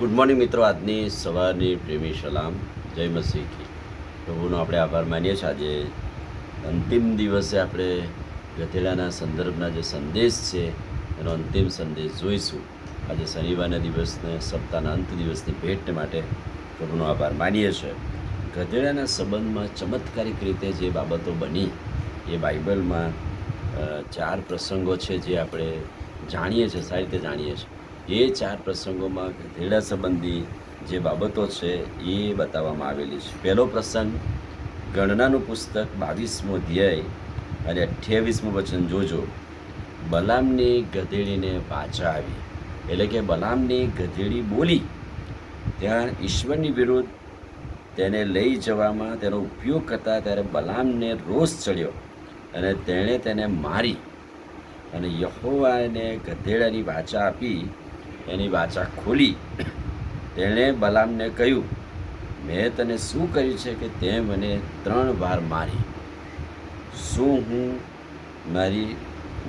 Good morning મિત્રો. આજની સવારની પ્રેમી સલામ, જય મસીહ કી. પ્રભુનો આપણે આભાર માનીએ છીએ. આજે અંતિમ દિવસે આપણે ગધેડાના સંદર્ભના જે સંદેશ છે એનો અંતિમ સંદેશ જોઈશું. આજે શનિવારના દિવસને સપ્તાહના અંત દિવસની ભેટ માટે પ્રભુનો આભાર માનીએ છીએ. ગધેડાના સંબંધમાં ચમત્કારિક રીતે જે બાબતો બની એ બાઇબલમાં 4 પ્રસંગો છે જે આપણે જાણીએ છીએ, સારી રીતે જાણીએ છીએ. એ 4 પ્રસંગોમાં ગધેડા સંબંધી જે બાબતો છે એ બતાવવામાં આવેલી છે. પહેલો પ્રસંગ ગણનાનું પુસ્તક 22મો અધ્યાય અને 28મું વચન જોજો. બલામની ગધેડીને વાચા આવી, એટલે કે બલામની ગધેડી બોલી. ત્યાં ઈશ્વરની વિરુદ્ધ તેને લઈ જવામાં તેનો ઉપયોગ કરતા ત્યારે બલામને રોષ ચડ્યો અને તેણે તેને મારી. અને યહોવાને ગધેડાની વાચા આપી, એની વાચા ખોલી. તેણે બલામને કહ્યું, મેં તને શું કર્યું છે કે તે મને 3 વાર મારી? શું હું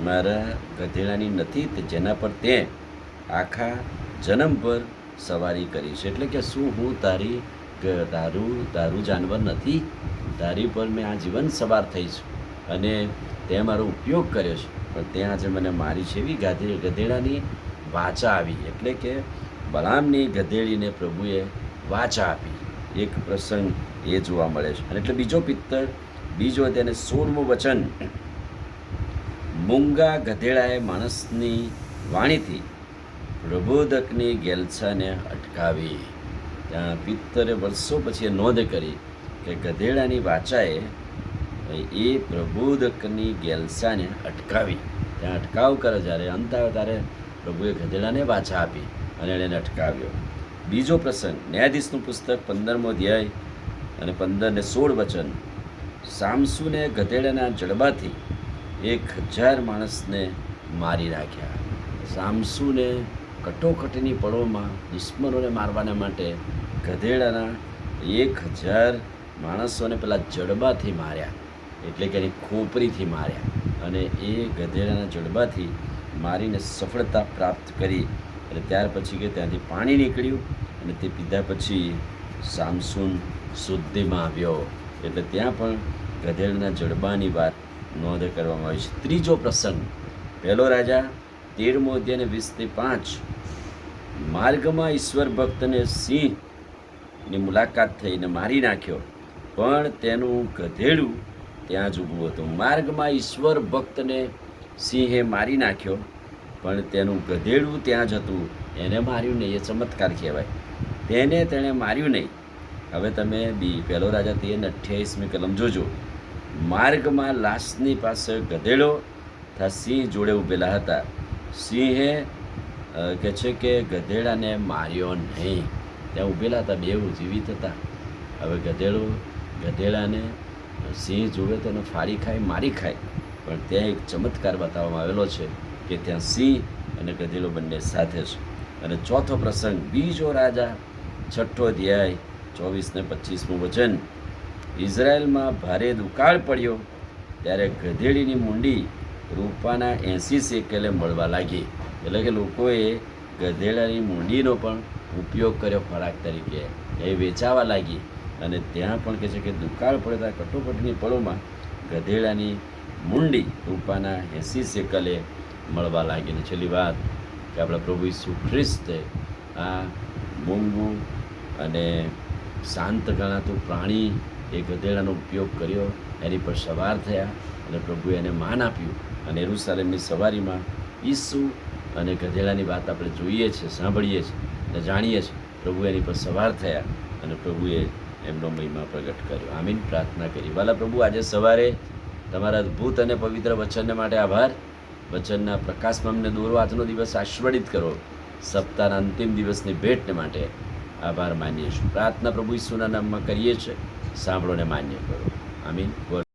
મારા ગધેડાની નથી જેના પર તે આખા જન્મભર સવારી કરી છે? એટલે કે શું હું તારું જાનવર નથી? તારી પર મેં આ જીવન સવાર થઈ છું અને તે મારો ઉપયોગ કર્યો છે, પણ તે આજે મને મારી છે. એવી ગધેડાની વાચા આવી, એટલે કે બલામની ગધેડીને પ્રભુએ વાચા આપી. એક પ્રસંગ એ જોવા મળે છે. અને એટલે બીજો તેને 16મું વચન, મૂંગા ગધેડાએ માણસની વાણીથી પ્રબોધકની ગેલછાને અટકાવી. ત્યાં પિત્તરે વર્ષો પછી નોંધ કરી કે ગધેડાની વાચાએ એ પ્રબોધકની ગેલછાને અટકાવી. ત્યાં અટકાવ કરે, જ્યારે અંત આવ્યો ત્યારે પ્રભુએ ગધેડાને વાચા આપી અને એને અટકાવ્યો. બીજો પ્રસંગ ન્યાયાધીશનું પુસ્તક 15મો અધ્યાય અને 15 ને 16 વચન, સામસુને ગધેડાના જડબાથી 1000 માણસને મારી નાખ્યા. સામસુને કટોકટીની પળોમાં દુશ્મનોને મારવાના માટે ગધેડાના 1000 માણસોને પેલા જડબાથી માર્યા, એટલે કે એની ખોપરીથી માર્યા. અને એ ગધેડાના જડબાથી મારીને સફળતા પ્રાપ્ત કરી. અને ત્યાર પછી કે ત્યાંથી પાણી નીકળ્યું અને તે પીધા પછી સામસુન શુદ્ધિમાં આવ્યો. એટલે ત્યાં પણ ગધેડાના જડબાની વાત નોંધ કરવામાં આવી છે. ત્રીજો પ્રસંગ પહેલો રાજા 13મો અધ્યાય અને 20 થી 5, માર્ગમાં ઈશ્વર ભક્તને સિંહની મુલાકાત થઈને મારી નાખ્યો, પણ તેનું ગધેડું ત્યાં જ ઊભું હતું. માર્ગમાં ઈશ્વર ભક્તને સિંહે મારી નાખ્યો, પણ તેનું ગધેડું ત્યાં જ હતું. એને માર્યું નહીં, એ ચમત્કાર કહેવાય. તેણે માર્યું નહીં. હવે તમે પહેલો રાજા 13:28 કલમ જોજો. માર્ગમાં લાશની પાસે ગધેડો તથા સિંહ જોડે ઊભેલા હતા. સિંહે કહે છે કે ગધેડાને માર્યો નહીં. ત્યાં ઊભેલા હતા, બેઉ જીવિત હતા. હવે ગધેડાને સિંહ જોવે તો એને ફાડી ખાય, મારી ખાય. પણ ત્યાં એક ચમત્કાર બતાવવામાં આવેલો છે કે ત્યાં સિંહ અને ગધેડો બંને સાથે છે. અને ચોથો પ્રસંગ બીજો રાજા 6ઠો અધ્યાય 24 ને 25મું વચન, ઇઝરાયલમાં ભારે દુકાળ પડ્યો ત્યારે ગધેડીની મૂંડી રૂપાના 80 શેકેલે મળવા લાગી. એટલે કે લોકોએ ગધેડાની મૂંડીનો પણ ઉપયોગ કર્યો ખોરાક તરીકે, એ વેચાવા લાગી. અને ત્યાં પણ કહે છે કે દુકાળ પડતા કટોકટીની પળોમાં ગધેડાની મૂંડી રૂપાના 80 શેકલે મળવા લાગી. અને છેલ્લી વાત કે આપણા પ્રભુ ઈસુ ખ્રિસ્તે આ મૂંગું અને શાંત ગણાતું પ્રાણી એ ગધેડાનો ઉપયોગ કર્યો, એની પર સવાર થયા અને પ્રભુએ એને માન આપ્યું. અને યરુશલેમની સવારીમાં ઈસુ અને ગધેડાની વાત આપણે જોઈએ છીએ, સાંભળીએ છીએ અને જાણીએ છીએ. પ્રભુ એની પર સવાર થયા અને પ્રભુએ એમનો મહિમા પ્રગટ કર્યો. આમીન. પ્રાર્થના કરી. વાલા પ્રભુ, આજે સવારે તમારા અદ્ભુત અને પવિત્ર વચનને માટે આભાર. વચનના પ્રકાશમાં અમને દોરો. આજનો દિવસ આશીર્વાદિત કરો. સપ્તાહના અંતિમ દિવસની ભેટને માટે આભાર માનીએ છીએ. પ્રાર્થના પ્રભુ ઈસુના નામમાં કરીએ છીએ. સાંભળોને માન્ય કરો. આમીન.